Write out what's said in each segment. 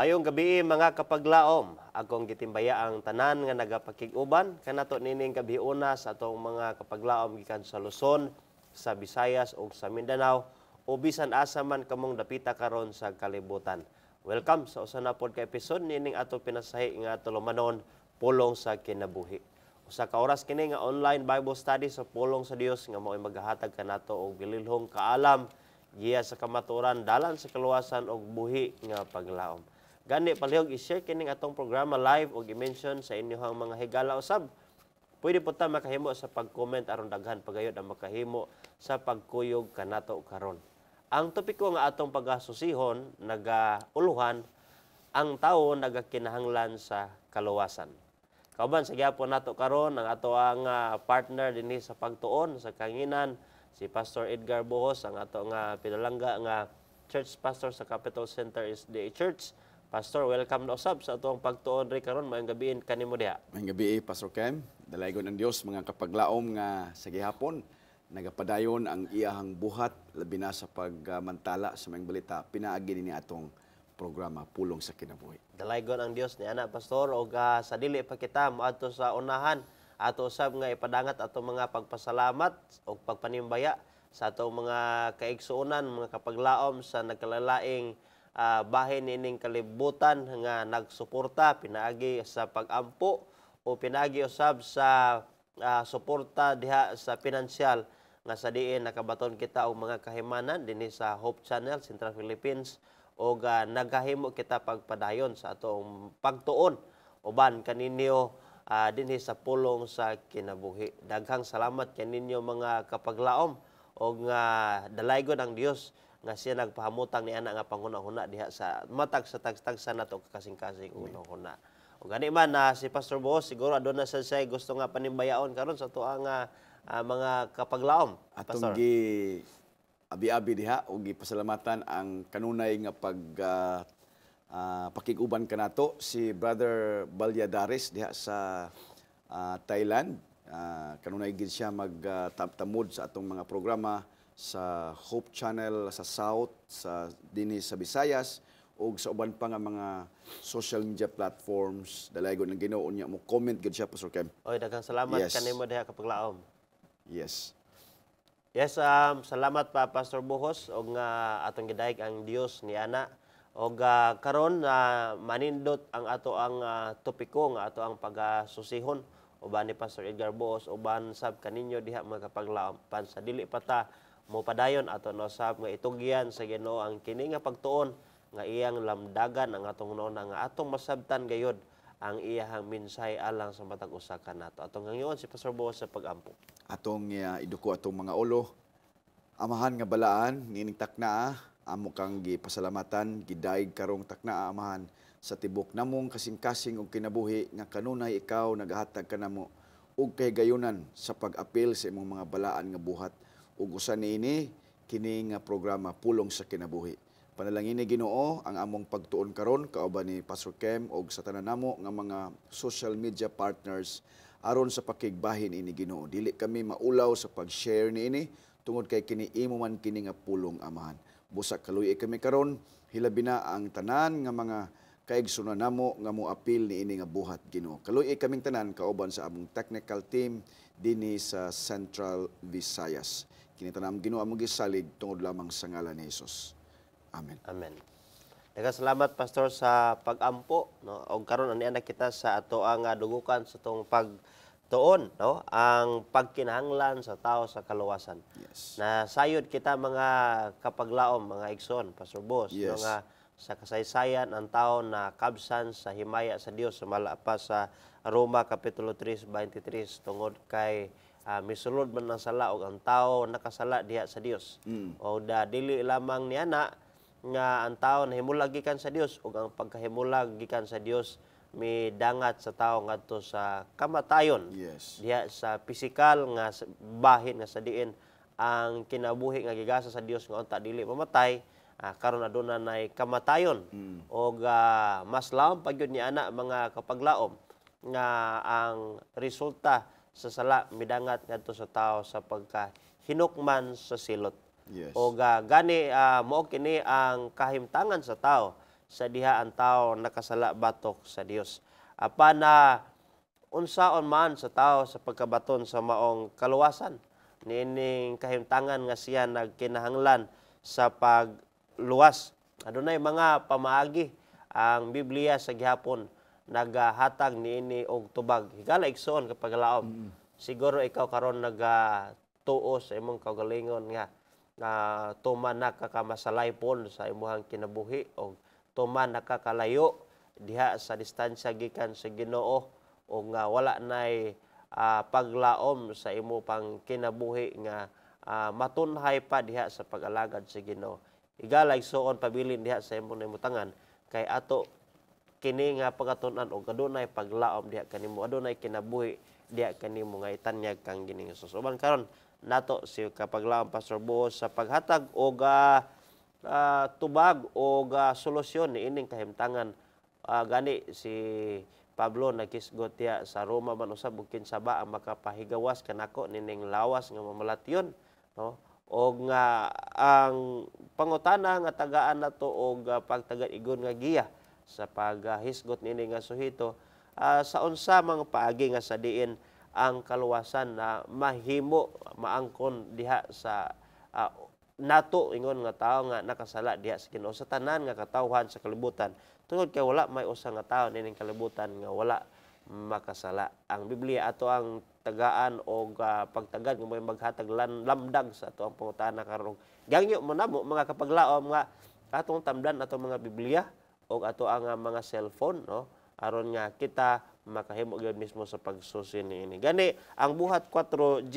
Maayong gabi mga kapaglaom. Akong gitimbaya ang tanan nga nagapakig-uban kanato nining gabiuna sa atong mga kapaglaom gikan sa Luzon, sa Visayas ug sa Mindanao o bisan asa man kamong dapita karon sa kalibutan. Welcome sa usa na pod ka episode nining ato pinasahi nga tulumanon pulong sa kinabuhi. Usa ka oras kini nga online Bible study sa pulong sa Dios nga mao'y maghatag kanato og bililhong kaalam giya sa kamaturan dalan sa kaluwasan og buhi nga paglaom. Gani palihog i-share kining atong programa live og i-mention sa inyong mga higala usab. Pwede po ta makahimo sa pag-comment aron daghan pagayod ang makahimo sa pagkuyog kanato karon. Ang topiko nga atong pagasusihon nagauluhan ang tawo nagakinahanglan sa kaluwasan. Kauban sa gyapon nato karon ang ato ang partner dinhi sa pagtuon sa kanginan si Pastor Edgar Bohos, ang ato nga pinalangga nga church pastor sa Capital Center SDA Church. Pastor, welcome na usab sa atong pagtuon ri karon. Maayong gabi kanimo diha. Maayong gabi, Pastor Kem. Dalaygon ang Dios mga kapaglaom nga sa gihapon nagapadayon ang iyahang buhat labi na sa pagmantala sa mga balita pinaagi ni atong programa Pulong sa Kinabuhi. Dalaygon ang Dios ni ana pastor og sa dili pa kita moadto sa unahan ato usab nga ipadangat atong mga pagpasalamat o pagpanimbaya sa atong mga kaigsuonan, mga kapaglaom sa nagkalalaing bahin ining kalibutan nga nagsuporta pinaagi sa pagampo o pinaagi usab sa suporta diha sa pinansyal nga sa diin nakabaton kita og mga kahimanan dinhi sa Hope Channel Central Philippines o nagahimo kita pagpadayon sa atong pagtuon uban kaninyo dinhi sa pulong sa kinabuhi. Daghang salamat kaninyo mga kapaglaom o nga dalaygon ang Dios nga siya nagpahamutang ni ana nga panghuna-huna diha sa matag sa tagsa nato kasing-kasing una-huna. O gani man si Pastor Bohos siguro aduna sa siya gusto nga panimbayaon karon sa tuang mga kapaglaom. Atong gi abi-abi diha og gipasalamatan ang kanunay nga pakiguban kanato si Brother Balyadares diha sa Thailand. Kanunay gid siya magtamtamod sa atong mga programa sa Hope Channel sa South, sa dinhi sa Visayas ug sa uban pa nga mga social media platforms. Dalaygon ng Ginoo niya mo comment gid siya Pastor Kem. Oy daghang salamat kanimo diha kapaglaom. Yes. Yes, salamat pa Pastor Bohos og nga atong gidayeg ang Dios ni ana og karon manindot ang ato ang topiko nga ato ang pagasusihon uban ni Pastor Edgar Bohos uban sab kaninyo diha mga kapaglaom pan sa dili pa ta mo padayon ato no sab nga itugyan sa Ginoo ang kini nga pagtuon nga iyang lamdagan ang atong nona nga atong masabtan gayud ang iyang mensahe alang sa matag usa ka nato. Atong ngayon si Pastor Bohos sa pagampo. Atong iduko atong mga ulo. Amahan nga balaan nining taknaa amo kang gipasalamatan gidayeg karong taknaa amahan sa tibok namong kasing-kasing og kinabuhi nga kanunay ikaw nagahatag kanamo og kahigayunan sa pag-apil sa imong mga balaan nga buhat ug usa niini kini nga programa Pulong sa Kinabuhi. Panalangin ni Ginoo ang among pagtuon karon kauban ni Pastor Kem og sa tanan namo nga mga social media partners aron sa pakigbahin ini Ginoo. Dili kami maulaw sa pag-share niini tungod kay kini imo man kini nga pulong amahan. Busa kaluy kami karon hilabi na ang tanan nga mga kaigsunan namo nga moapil niini nga buhat Ginoo. Kaluy kaming tanan kauban sa among technical team dinhi sa Central Visayas. Kini tanam Ginoo among gisalig tungod lamang sa ngalan ni Hesus. Amen. Amen. Daghang salamat Pastor sa pagampo no og karon ani ana kita sa ato ang dugukan sa tong pagtuon no ang pagkinahanglan sa tao sa kaluwasan. Yes. Na sayod kita mga kapaglaom mga igsoon Pastor Bohos Yes. no nga sa kasaysayan ang tao na kabsan sa himaya sa Dios sumala pa sa Roma kapitulo 3:23 tungod kay misulod man ang sala og ang tao nakasala diha sa Dios. O dili lamang niana nga ang tao nahimulag gikan sa Dios ug ang pagkahimulag gikan sa Dios midangat sa tao ngadto sa kamatayon. Yes. Diha sa pisikal nga bahin nga sa diin ang kinabuhi nga gigasa sa Dios nga unta dili mamatay karon aduna nay kamatayon og mas laom pa gyud ni ana mga kapaglaom nga ang resulta sa sala midangat ngadto sa tao sa pagkahinukman sa silot. Yes. O gani mao kini ang kahimtangan sa tao sa diha ang tao nakasala batok sa Dios. Apan na unsaon man sa tao sa pagkabaton sa maong kaluwasan, niining kahimtangan nga siya nagkinahanglan sa pagluwas. Adunay mga pamaagi ang Biblia sa gihapon nagahatag niini og tubag. Higala igsoon kapag laom. Siguro ikaw karon nagatuo sa imong kaugalingon nga tuman nakakamasalaypon sa imong kinabuhi o tuman nakakalayo diha sa distansya gikan sa Ginoo o nga wala nay paglaom sa imo pang kinabuhi nga matunhay pa diha sa pag-alagad sa Ginoo. Higala igsoon pabilin diha sa imong namutangan kay ato kini nga pagatunan og adunay paglaom diha kanimo, adunay kinabuhi diha kanimo nga itanyag kang Ginoong Hesus. Uban karon nato si kapaglaom Pastor Buhos sa paghatag og tubag og solusyon niining kahimtangan. Gani si Pablo nagkisgot diha sa Roma man usab ug kinsa ba ang makapahigawas kanako nining lawas nga mamalatyon, no? Og nga ang pangutana nga tagaan nato og pagtagad-igon nga giya sa paghisgot nini nga suhito sa unsa mga paagi nga sa diin ang kaluwasan na mahimo maangkon diha sa nato ingon nga tawo nga nakasala diha sa Ginoo sa tanan nga katawhan sa kalibutan. Tungod kay wala may usa nga tawo nining kalibutan nga wala makasala. Ang Biblia ato ang tagaan og pagtagad nga may maghatag lamdag sa ato ang pangutana karon. Gangyo mo namo mga kapaglaom nga atong tamdan atong mga Biblia og ato ang mga cellphone, no, aron nga kita makahimo gyud mismo sa pagsusi niini. Gani ang buhat 4:12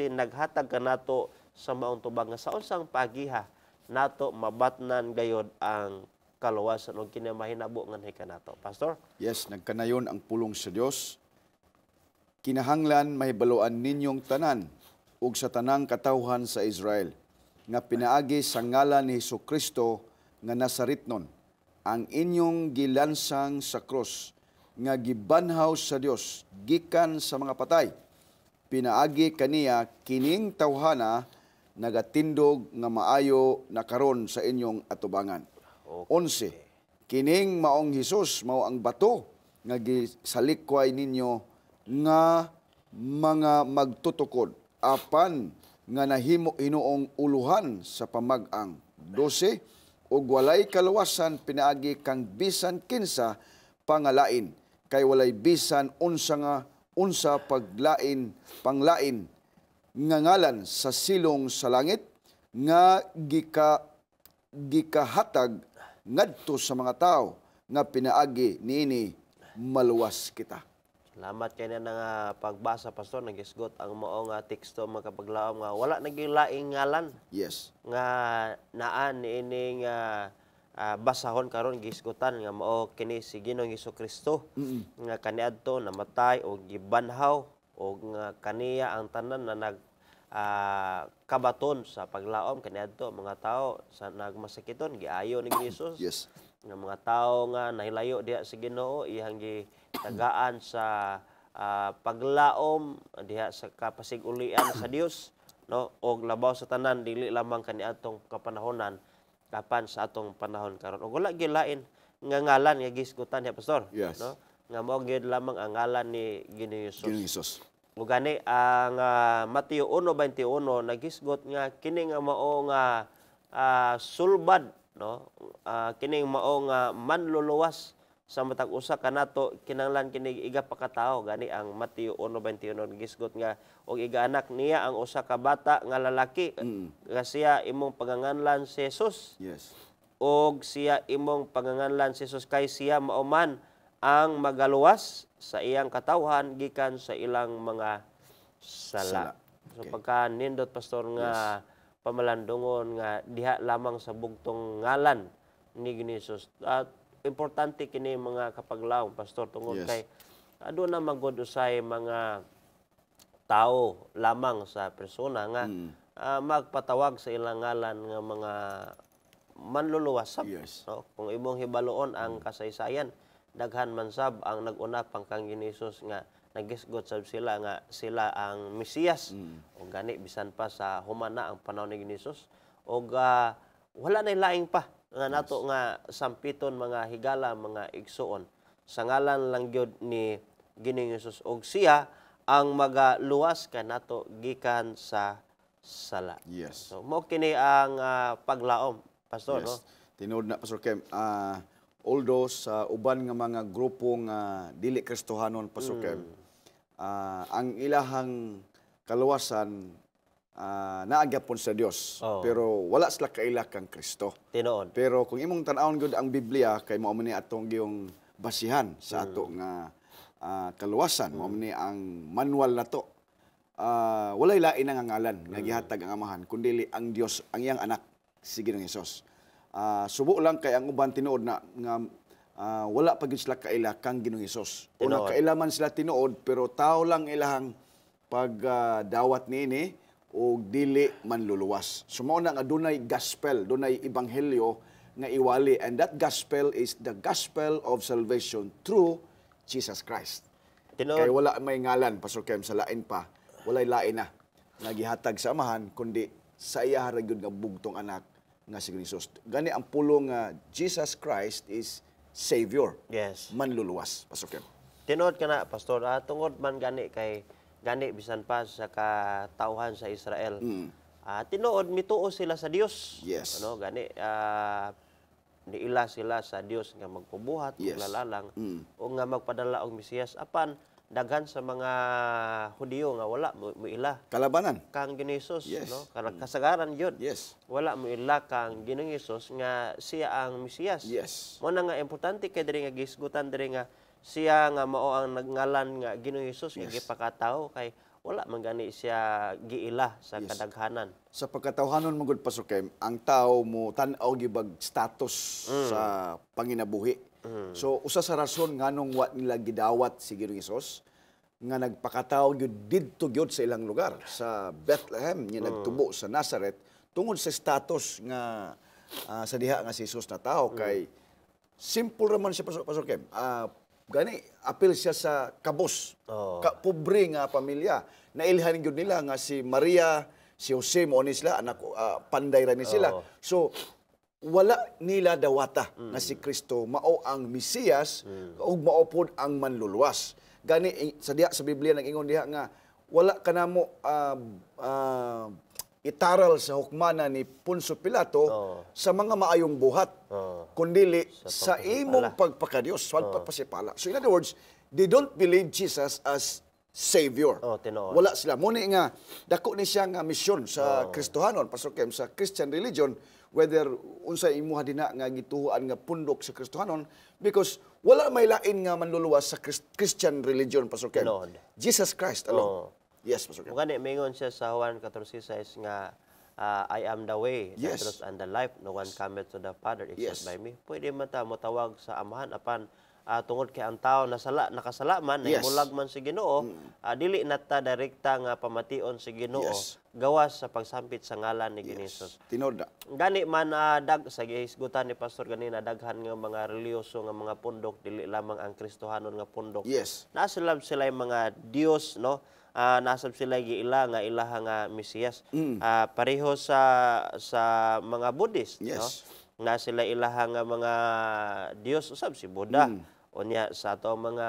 naghatag kanato sa maong tubag nga sa unsang pagiha nato mabatnan gayod ang kaluwasan og kinamahinabo nga kanato. Pastor? Yes, nagkanayon ang pulong sa Dios. Kinahanglan mahibaloan ninyong tanan ug sa tanang katawhan sa Israel nga pinaagi sa ngalan ni Hesukristo nga Nazaretnon ang inyong gilansang sa krus nga gibanhaw sa Dios gikan sa mga patay. Pinaagi kaniya kining tawhana nagatindog nga maayo na karon sa inyong atubangan. 11. Kining maong Hesus mao ang bato nga gisalikway ninyo nga mga magtutukod apan nga nahimo hinuong uluhan sa pamag-ang. 12. Ug walay kaluwasan pinaagi kang bisan kinsa pangalain kay walay bisan unsa panglain nga ngalan sa silong sa langit nga gikahatag ngadto sa mga tao nga pinaagi niini maluwas kita. Salamat kay na nga pagbasa, Pastor. Nagisgot ang mao nga teksto mga kapaglaom nga wala naging laing ngalan. Yes. Nga naan niini nga basahon karon gisgutan nga mao kini si Ginoong Hesukristo nga kaniadto namatay og gibanhaw og nga kaniya ang tanan na kabaton sa paglaom kaniadto mga tao sa nagmasakiton giayo ni Jesus. Yes. Nga mga tao nga nahilayo diha sa Ginoo iyang gitagaan sa paglaom diha sa kapasig-ulian sa Dios, no, og labaw sa tanan dili lamang kaniadtong kapanahonan kapan sa atong panahon karon. Og wala gilain nga ngalan nga gisgutan niya, Pastor, Yes. no, nga mao gyud lamang ang ngalan ni Ginoong Hesus. Ginoong Hesus. Ug gani ang Mateo 1:21 nagisgot nga kini nga mao nga sulbad, no, kining mao nga manluluwas sa matag usa kanato kinahanglan kini iga pakatawo. Gani ang Mateo 1:21 gisgot nga og igaanak niya ang usa ka bata nga lalaki nga siya imong panganganlan si Jesus. Yes. Og siya imong panganganlan si Jesus kay siya mao man ang magaluwas sa iyang katawhan gikan sa ilang mga sala. So Okay. pagka nindot, Pastor, nga pamalandungon nga diha lamang sa bugtong ngalan ni Ginoong at importante kini mga kapaglaom, Pastor, tungod Yes. kay aduna magud usay mga tao lamang sa persona nga magpatawag sa ilang ngalan nga mga manluluwas. Yes. No? Kung imong hibaloon ang kasaysayan, daghan man sab ang nag-una pang kang Ginoong nga nagisgot sab sila nga sila ang Mesiyas. O gani bisan pa sa humana ang panahon ni Ginoong og wala na laing pa nga nato nga sampiton mga higala, mga igsuon sa ngalan lang gyud ni Ginoong Hesus og siya ang magaluwas kanato gikan sa sala. Yes. So mo kini ang paglaom, pastor, no? Yes. Tinuod na, Pastor Kem, although sa uban nga mga grupong dili Kristohanon, Pastor Kem, ang ilahang kaluwasan naagyapon sa Dios, Oh. pero wala sila kaila kang Kristo. Tinuod. Pero kung imong tan-awon gud ang Biblia, kay mao man ni atong giyong basihan sa ato nga kaluwasan, mao man ni ang manual nato. Walay lain nga ngalan nga gihatag ang Amahan, kundi ang Dios, ang iyang anak, si Ginoong Hesus. Subo lang kay ang uban tinuod na nga wala pa gid sila kaila kang Ginoong Hesus. O Tinuod. nakaila man sila tinuod, pero tao lang ilahang pagdawat niini o dili manluluwas. So mao na nga dunay gospel, dunay ebanghelyo nga iwali, and that gospel is the gospel of salvation through Jesus Christ. Tinuod. Kay wala may ngalan, Pastor Kem, sa lain pa, walay lain na nga gihatag sa Amahan, kundi sa iya ra gyud nga bugtong anak nga si Jesus. Gani ang pulong nga Jesus Christ is Savior, Yes. manluluwas, Pastor Kem. Tinuod ka na, pastor, tungod man gani kay gani bisan pa sa katauhan sa Israel. Tinuod mituo sila sa Dios. Yes. Ano gani niila sila sa Dios nga magpubuhat, Yes. lalalang o nga magpadala og Mesiyas apan daghan sa mga Hudiyo nga wala mo ila Kalabanan. kang Ginoong Hesus, Yes. no? Karang kasagaran yun. Yes. Wala mo ila kang Ginoong Hesus nga siya ang Mesiyas. Yes. Mo na nga importante kay diri nga gisgutan diri nga siya nga mao ang nagngalan nga Ginoong Hesus nga gipakatawo kay wala man gani siya giila sa kadaghanan. Sa pagkatawhanon mo gud, Pastor Kem, ang tao mo tan-aw gibag status sa panginabuhi. So usa sa rason nganong wa nila gidawat si Ginoong Hesus nga nagpakatawo gyud didto gyud sa ilang lugar sa Bethlehem, niya nagtubo sa Nazareth tungod sa status nga sa diha nga si Jesus na tao kay simple raman siya, Pastor Kem. Gani apil siya sa kabos, pobre nga pamilya. Nailhan gyud nila nga si Maria, si Jose mo ni sila anak panday ra ni sila. So wala nila dawata nga si Kristo mao ang Mesiyas ug mao pod ang manluluwas. Gani sa diha sa Biblia nag-ingon diha nga wala kanamo itaral sa hukmana ni Poncio Pilato sa mga maayong buhat, kundili sa imong pagpakadiyos, pagpapasipala. So in other words, they don't believe Jesus as Savior. Tinuod. Wala sila. Muna nga, dako ni siya nga misyon sa Kristohanon, Pastor Kem, sa Christian religion, whether unsa imuha dina nga gituhuan nga pundok sa Kristohanon, because wala may lain nga manluluwas sa Christian religion, Pastor Kem. Tinuod. Jesus Christ alone. Yes, Pastor Kem. Mugani mingon siya sa Juan 14:6 nga I am the way, the Yes. truth, and the life. No one cometh to the Father except Yes. by me. Pwede man ta motawag sa Amahan apan tungod kay ang tao nakasala man, Yes. naimulag man si Ginoo, dili na ta direkta nga pamation si Ginoo Yes. gawas sa pagsampit sa ngalan ni Ginoong Tinod na. Gani man sa gihisgutan ni Pastor ganina daghan nga mga reliyoso nga mga pundok dili lamang ang Kristohanon nga pundok. Yes. Nasulab sila yung mga Dios, no? Nasab sila giila nga ilaha nga Mesiyas. Pareho sa mga Buddhist, Yes. no? Na sila ilaha nga mga Dios usab si Buddha. Unya sa ato mga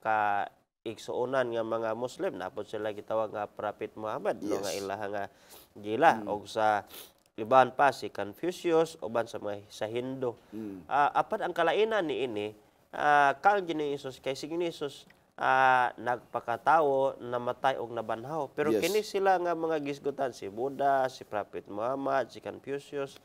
kaigsuonan nga mga Muslim napod sila gitawag nga Prophet Muhammad, no? Nga ilaha nga gila og sa iban pa si Confucius uban sa mga sa Hindu. Apan ang kalainan ni ini kang Ginoong Hesus kay si Ginoong Hesus nagpakatawo, namatay og nabanhaw. Pero Yes. kini sila nga mga gisgutan, si Buddha, si Prophet Muhammad, si Confucius,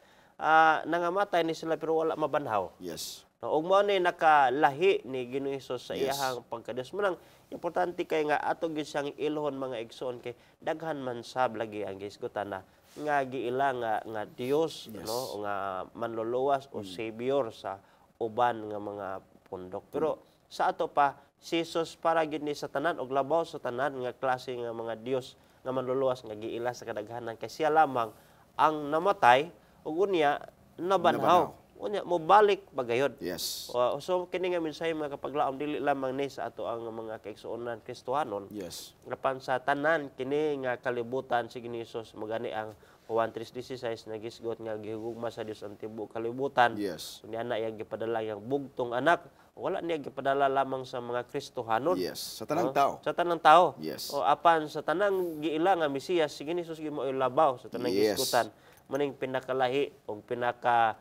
nangamatay ni sila pero wala mabanhaw. Yes. Og mao ni nakalahi ni Ginoong Hesus sa Yes. iyahang pagkadios. Manang importante kay nga ato gyud siyang ilhon mga igsoon kay daghan man sab lagi ang gisgutan na nga giila nga Dios, Yes. no, o nga manluluwas o savior sa uban nga mga pundok. Pero sa ato pa si Jesus para gid ni sa tanan og labaw sa tanan nga klase nga mga Dios nga manluluwas nga giila sa kadaghanan kay siya lamang ang namatay ug unya nabanhaw. unya mo balik pagayod. Yes. So kini nga mensahe mga kapaglaom dili lamang ni sa ato ang mga kaigsuonan Kristohanon. Yes. Apan sa tanan kini nga kalibutan si Hesus magani ang Juan 3:16 nagisgot nga gihugma sa Dios ang tibuok kalibutan. Yes. Kunya na iyang gipadala yang bugtong anak, wala niya gipadala lamang sa mga Kristohanon. Yes. Sa tanang tao. Sa tanang tao. Yes. O apan sa tanang giila nga Mesiyas si Hesus gimo ilabaw sa tanang Yes. gisgutan maning pinakalahi o pinaka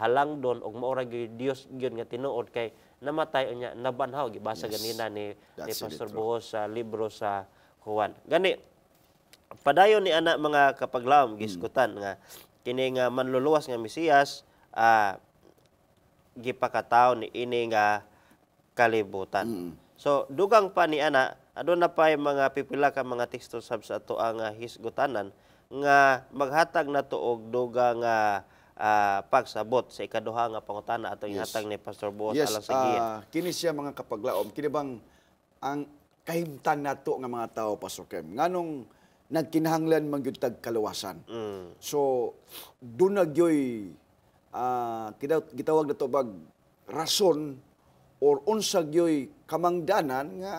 halangdon og maura gyud Dios gyud nga tinuod kay namatay unya nabanhaw gibasa Yes. ganina ni That's Pastor it, Buhos sa libro sa Juan. Gani padayon ni ana mga kapaglaom gisgutan nga kini nga manluluwas nga Mesiyas gipakataw ni ini nga kalibutan. So dugang pa ni ana aduna pay mga pipila ka mga teksto sab sa ato ang hisgutanan nga maghatag na tuog dugang nga pagsabot sa ikaduha nga pangutana atong ihatag ni Pastor Buhos Yes. alang sa giya. Kini siya mga kapaglaom. Kini bang ang kahimtang nato nga mga tao, Pastor Kem, nganong nagkinahanglan man gyud tag kaluwasan. So doon nagyoy gitawag na to bag rason or unsag yoy kamangdanan nga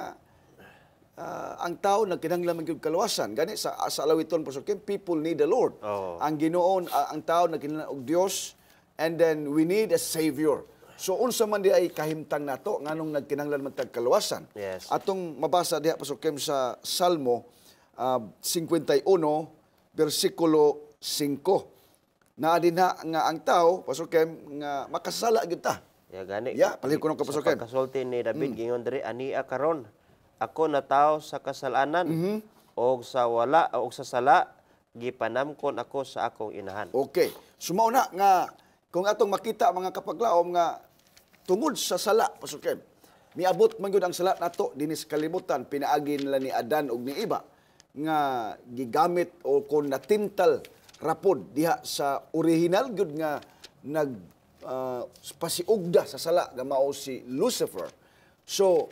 ang tao nagkinahanglan man gyud kaluwasan. Gani sa alawiton, Pastor Kem, people need the Lord. Oh. Ang Ginoo, ang tao nagkinahanglan og Dios, and then we need a Savior. So unsa man di ay kahimtang nato nganong nagkinahanglan magtagkaluwasan. Yes. Atong mabasa diha, Pastor Kem, sa Salmo 51 bersikulo 5. Naa dinha nga ang tao, Pastor Kem, nga makasala gyud ta. Ya gani. Ya, palihog ko ng Pastor Kem. Kasulti ni David gingon diri ania karon ako na tao sa kasalanan og sa wala og sa sala gipanamkon ako sa akong inahan. Okay. Sumao na nga kung atong makita mga kapaglaom nga tungod sa sala, Pastor Kem, miabot man gyud ang sala nato dinhi sa kalibutan pinaagi nila ni Adan ug ni Eva nga gigamit o kon natintal rapod diha sa original gyud nga nag pasiugda sa sala nga mao si Lucifer. So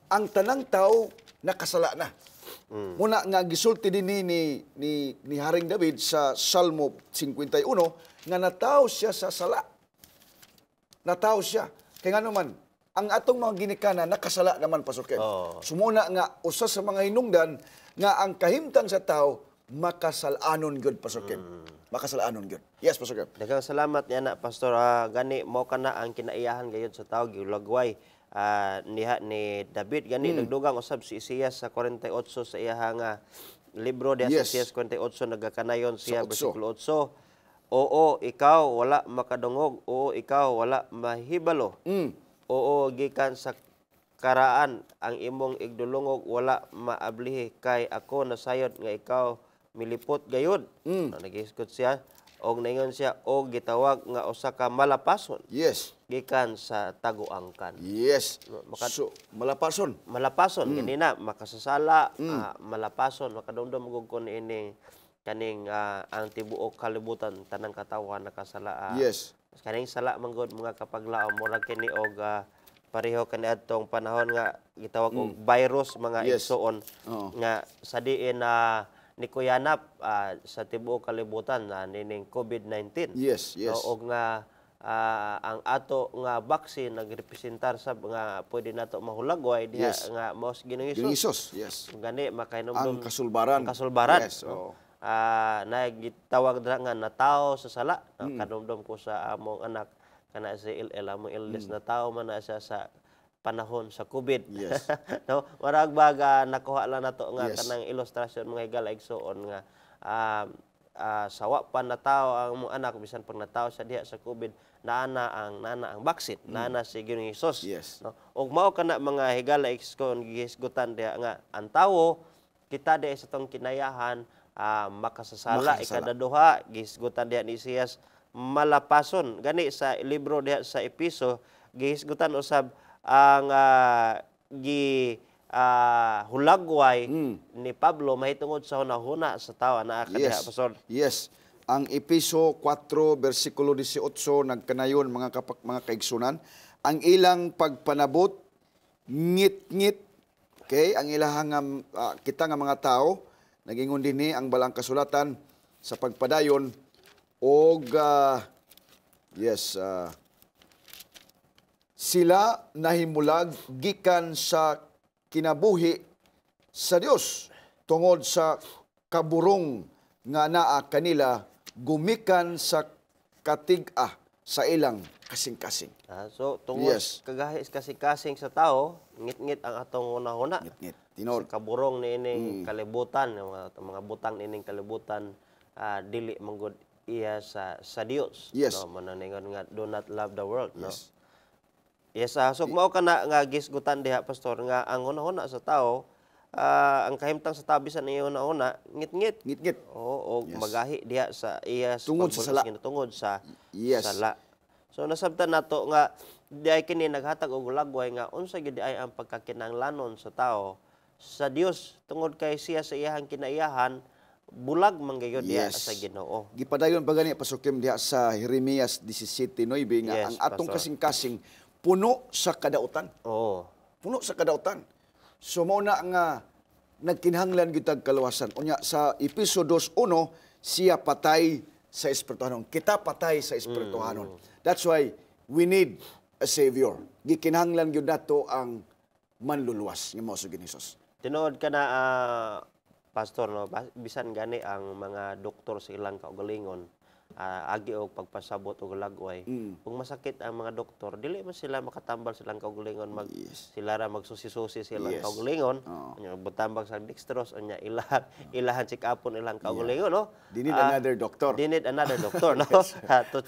ang tanang tao nakasala na. Muna nga gisulti din ni Haring David sa Salmo 51 nga nataw siya sa sala. Nataw siya. Kaya nga naman, ang atong mga ginikana nakasala naman, Pastor Ken. Oh. Sumuna nga usa sa mga hinungdan nga ang kahimtang sa tao makasalanon gyud, Pastor Ken. Makasalanon gyud. Yes, Pastor Ken. Daghang salamat niya na Pastor. Gani mo kana ang kinaiyahan gayud sa tao giulagway niha ni David gani nagdugang usab si Isaias sa 48 sa iya nga libro diha Yes. sa Isaias 48 nagakanayon siya Sa 8. bersikulo 8. Oo, ikaw wala makadungog. Oo, ikaw wala mahibalo. Oo, gikan sa karaan ang imong igdulungog wala maablihi kay ako nasayod nga ikaw milipot gayud. Nagisgot siya og naingon siya og gitawag nga usa ka malapason Yes. gikan sa taguangkan. Yes. So, malapason. Malapason ganina makasasala, malapason makadumdum gud kon ini kaning ang tibuok kalibutan tanang katawan nakasala. Yes. Kaning sala man gud mga kapaglaom murag kini og pareho kani adtong panahon nga gitawag og virus mga Yes. igsoon Oo. nga sa diin ni kuyanap sa tibuok kalibutan nining COVID-19. Yes, yes. So, og nga ang ato nga vaccine nagrepresentar sa nga pwede nato mahulagway diha Yes. nga mos Ginoong Ginoong Hesus. Hesus, yes. Gani makainomdom Ang kasulbaran. ang kasulbaran. Yes, oo. Nagitawag na nga na tao sa sala. Kanumdom ko sa among anak kana si LL among eldest na tao man na siya sa panahon sa COVID. Yes. No, marag baga nakuha lang nato nga Yes. kanang ilustrasyon mga igalaigsoon nga sawa pa na tao ang mong anak bisan pag natawo sa diha sa COVID nana ang vaccine, nana si Ginoong Hesus. Yes. No? Og mao kana mga higalaigsoon gihisgutan diha nga ang tawo kita diha sa tong kinayahan makasasala Makasasala. ikadaduha gihisgutan diha ni Isaias malapason gani sa libro diha sa Episo gihisgutan usab ang hulagway ni Pablo mahitungod sa hunahuna sa tawo naa kadiha Pastor. Yes. Ang Episo 4 bersikulo 18 nagkanayon mga kaigsunan, ang ilang pagpanabot ngit-ngit, okay, ang ilang kita nga mga tao nagingon dinhi ang balang kasulatan sa pagpadayon og Yes, sila nahimulag gikan sa kinabuhi sa Dios tungod sa kaburong nga naa kanila gumikan sa katig-a sa ilang kasing-kasing. So, tungod Yes. kagahis kasing-kasing sa tao, ngit-ngit ang atong una-una. Ngit-ngit. Sa Tinod. kaburong ni ining kalibutan, mga butang ni ining kalibutan, dili manggod iya sa Dios. Yes. No, mananingon nga do not love the world, no. Yes. Yes, so mao kana nga gisgutan diha pastor nga ang una-una sa tao, ang kahimtang sa tabi sa niyo una-una, ngit-ngit. Ngit-ngit. Oo, Yes. magahi diha sa iya Tungod sa sala. tungod sa Yes. sala. So nasabtan nato nga di ay kini naghatag og lagway nga unsa gyud ay ang pagkakinahanglanon sa tao sa Dios tungod kay siya sa iyahang kinaiyahan bulag man gyud diha Yes. sa Ginoo. Gipadayon pa gani pasukim diha sa Jeremias 17:9 nga Yes, ang atong Pastor. kasing-kasing puno sa kadautan. Oo. Puno sa kadautan. So mao na nga nagkinahanglan gyud tag kaluwasan. Unya sa Episodos 1 siya patay sa espirituhanon. Kita patay sa espirituhanon. That's why we need a savior. Gikinahanglan gyud nato ang manluluwas nga mao sa Hesus. Tinuod ka na pastor no, bisan gani ang mga doktor sa ilang kaugalingon, agi og pagpasabot og lagway. Kung masakit ang mga doktor, dili man sila makatambal silang kaugalingon Yes. sila ra magsusi-susi silang Yes. kaugalingon. Oo. Nya butambag sa dextrose unya ilahan check upon ilang kaugalingon no. They need another doctor. They need another doctor no to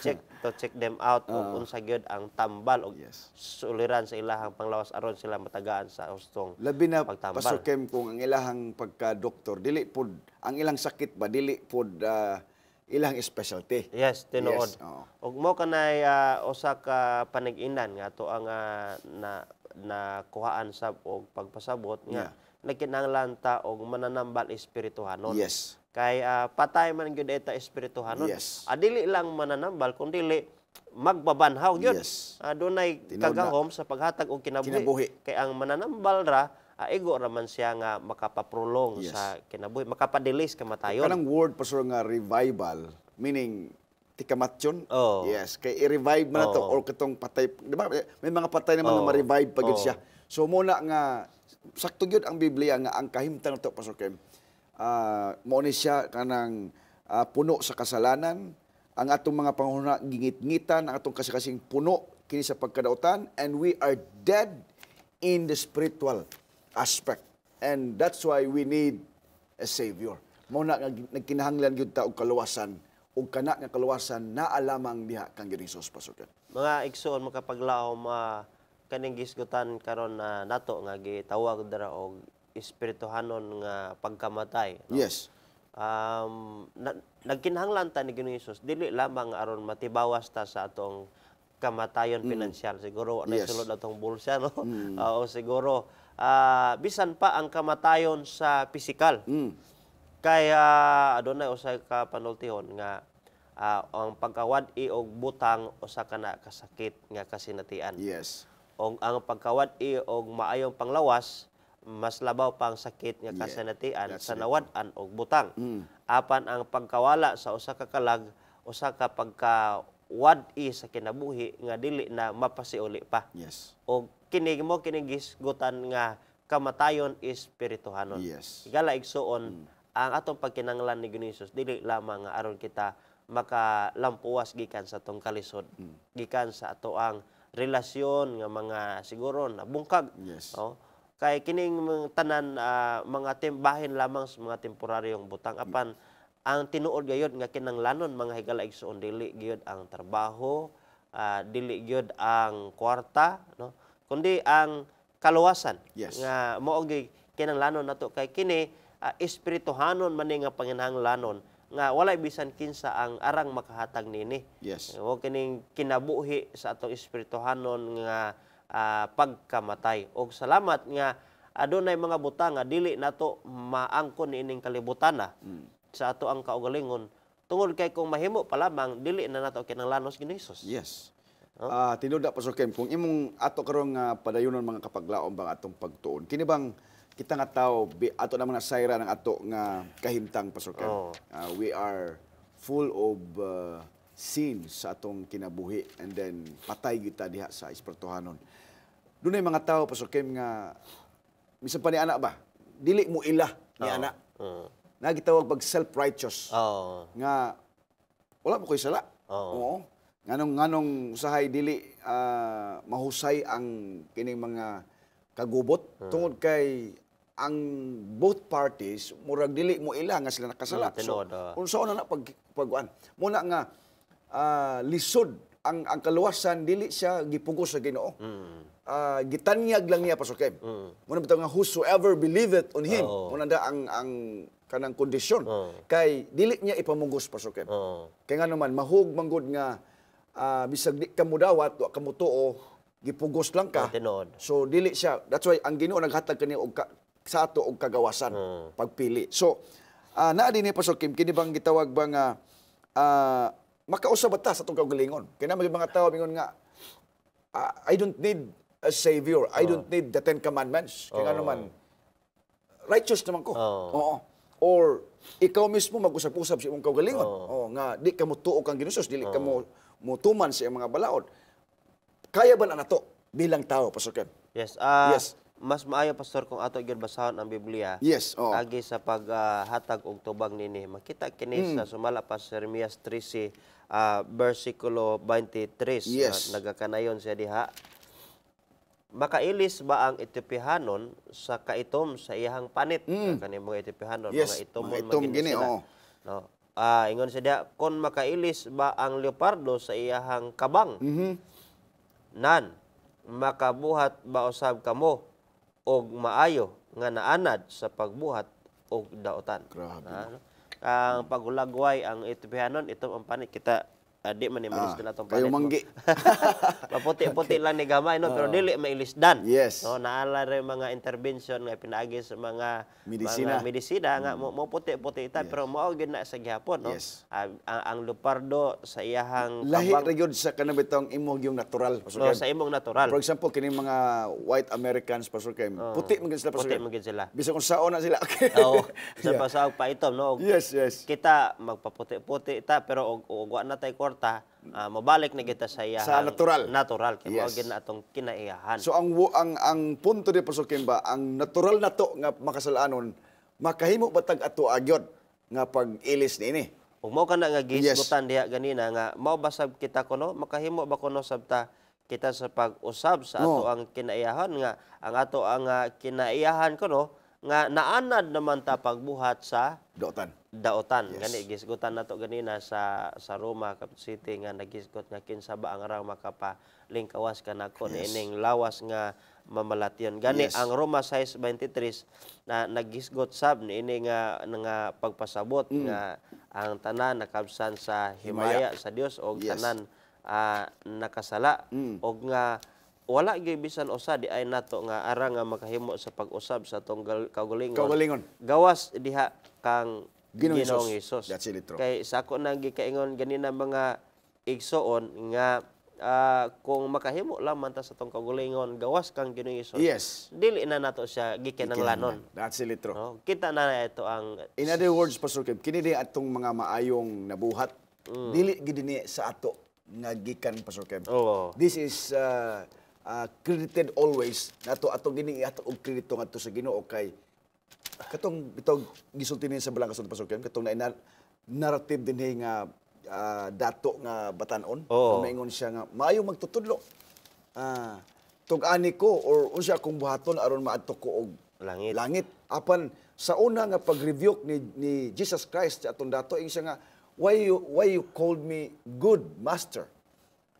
check them out og unsa gyud ang tambal og Yes. suliran sa ilahang panglawas aron sila matagaan sa hustong Labi na pagtambal. pasukem kung ang ilahang pagka-doktor, dili pod ang ilang sakit ba dili pod ilang specialty. Yes, tinuod. Yes, oo. Ug mo kanay usa ka panig-inan nga to ang na kuhaan sa og pagpasabot nga nagkinahanglan ta og mananambal espirituhanon. Yes. Kay patay man gyud eta espirituhanon. Yes. Dili lang mananambal kundi magbabanhaw gyud. Yes. Dunay Tinuod na. kagahom sa paghatag og kinabuhi. Kinabuhi. Kay ang mananambal ra igo ra man siya nga makapaprolong Yes. sa kinabuhi, makapadilis kamatayon. Kanang word pastor nga revival, meaning tikamatyon. Oo. Yes, kay i-revive man na to Oo. or katong patay, di ba? May mga patay naman Oo. na ma-revive pa gyud Oo. siya. So muna nga sakto gyud ang Biblia nga ang kahimtang nato pastor Kem. Mao ni siya kanang puno sa kasalanan, ang atong mga panghuna gingit-ngitan, ang atong kasing puno kini sa pagkadautan, and we are dead in the spiritual aspect. And that's why we need a Savior. Mao na nga nagkinahanglan gyud ta og kaluwasan, ug kana nga kaluwasan naa lamang diha kang Hesus pasukan. Mga igsoon makapaglaom kaning gisgutan karon nato nga gitawag dara og espirituhanon nga pagkamatay. No? Yes. Nagkinahanglan ta ni Ginoong Hesus dili lamang aron matibawas ta sa atong kamatayon pinansyal. Siguro na Yes. sulod atong bulsa no. O siguro bisan pa ang kamatayon sa pisikal. Kaya adunay usay ka panultihon nga ang pagkawad-i og butang usa ka na kasakit nga kasinatian. Yes. Og ang pagkawad-i og maayong panglawas mas labaw pang sakit nga Yeah, kasinatian that's sa it. nawad-an og butang. Apan ang pagkawala sa usa ka kalag usa ka pagkawad-i sa kinabuhi nga dili na mapasiuli pa. Yes. O kinig mo kinigisgutan nga kamatayon espirituhanon. Yes. Igala igsuon ang atong pagkinahanglan ni Ginoong Hesus dili lamang nga aron kita makalampuas gikan sa atong kalisod, gikan sa atoang relasyon nga mga siguro nabungkag. Yes. No? Kay kining mga tanan mga bahin lamang sa mga temporaryong butang apan ang tinuod gayud nga kinahanglanon mga higala igsuon dili gyud ang trabaho, dili gyud ang kwarta no kundi ang kaluwasan. Yes. Nga mao gyud kinahanglanon nato kay kini espirituhanon man ni nga panginahanglanon nga walay bisan kinsa ang arang makahatag nini. Yes. O kining kinabuhi sa atong espirituhanon nga pagkamatay. Og salamat nga adunay mga butang nga dili nato maangkon ining kalibutan sa ato ang kaugalingon tungod kay kung mahimo pa lamang dili na nato kinahanglanos Ginoong Hesus. Yes. Tinuda Pastor Kem, kung imong ato karong padayunon mga kapaglaom bang atong pagtuon, kini bang kita nga tao ato na mga sayra ng ato nga kahimtang Pastor Kem. Oo. We are full of sin sa atong kinabuhi and then patay kita diha sa espirituhanon. Dunay mga tao Pastor Kim nga bisan pa ni anak ba, dili mo ilah ni anak. Nagitawag pag self-righteous. Nga wala mo ko'y sala. Oo. Nganong usahay dili mahusay ang kining mga kagubot tungod kay ang both parties murag dili mo ila nga sila nakasala. So, unsaon na pagkuan. Muna nga lisod ang kaluwasan dili siya gipugos sa Ginoo. Gitanyag lang niya Pastor Kim. Muna bitaw nga whosoever believeth on him. Muna da ang kanang kondisyon. Kay dili niya ipamugos Pastor Kim. Kay nga naman mahug manggod nga bisag di ka mo dawat wa ka mo tuo gipugos lang ka. So dili siya. That's why ang Ginoo naghatag kani og sa ato og kagawasan pagpili. So naa dinhi Pastor Kim kini bang gitawag ba nga makausab ta sa atong kaugalingon. Kaya na mga tao mingon nga I don't need a savior. I don't need the 10 commandments. Kaya naman righteous naman ko. Oo. Or ikaw mismo mag-usap-usap sa imong kaugalingon. Nga di ka mo tuo kang Ginoo, dili ka mo mutuman sa mga balaod. Kaya ba na nato bilang tao Pastor Ken? Yes. Mas maayo Pastor kung ato gyud basahon ang Biblia. Yes. Agi sa paghatag og tubag nini. Makita kini sa sumala pa sa Jeremias 13 versikulo 23. Yes. Nagakanayon siya diha. Makailis ba ang Etiopianon sa kaitom sa iyang panit? Kani mga Etiopianon, mga itom gini, no. Ingon siya diha, kon makailis ba ang leopardo sa iyang kabang? Nan, makabuhat ba usab kamo og maayo nga naanad sa pagbuhat og daotan? Grabe. Ang pagulagway ang Etiopianon, ito ang panit kita di man ilis na itong panit. Kayo manggi. Maputi-puti lang ni gamay, no? Pero dili mailisdan. Yes. No? Naala rin mga intervention nga pinaagi sa mga medisina nga mo puti-puti ita, pero mao gyud na sa gihapon, no? Yes. Ang leopardo sa iyahang lahi ra gyud sa kanabitong imong yung natural Pastor Ken. Sa imong natural. For example, kining mga white Americans Pastor Ken, puti man sila Pastor Ken. Puti man sila. Bisa kung saon na sila. Sa pasawag pa itom, no? Yes. Kita magpaputi-puti ita, pero og wa na tay kwarta, mabalik na kita sa iyahang sa natural kay mao gyud na atong kinaiyahan. So ang punto di Pastor Ken ba, ang natural na to nga makasalanon makahimo batag ato agyod nga pag-ilis niini. Ug mao kana nga gihisgutan diha ganina nga mao basab kita kuno makahimo ba kuno sabta kita sa pag-usab sa ato ang kinaiyahan nga ang ato ang kinaiyahan kuno nga naanad naman ta pagbuhat sa daotan. Yes. Gani gisgutan nato ganina sa Roma Capital City nga nagisgot nga kinsa ba ang arang makapalingkawas kanako ining lawas nga mamalatyon. Gani ang Roma 6:23 na nagisgot sab niini nga pagpasabot nga ang tanan nakabsan sa himaya sa Dios o tanan nakasala og nga wala gyud bisan usa di ay nato nga ara nga makahimo sa pag-usab sa atong kaugalingon. Gawas diha kang Ginoong Hesus. That's it, true. Kay sa ako nang gikaingon ganina mga igsoon nga kung makahimo lamang ta sa atong kaugalingon gawas kang Ginoong Hesus. Yes. Dili na nato siya gikinahanglanon. That's it, true. No? Kita na ito ang In other words Pastor Kim, kini di atong mga maayong nabuhat dili gid ni sa ato nga gikan Pastor Kim. This is credited always nato ato gini ato og kredito ngadto sa Ginoo kay katong bitog gisulti ni sa balang kasulti Pastor Kim katong na narrative dinhi nga dato nga batan-on maingon siya nga maayo magtutudlo tug-ani ko or unsa akong buhaton aron maadto ko og langit apan sa una nga pag-rebuke ni Jesus Christ sa atong dato ing siya nga why you called me good master,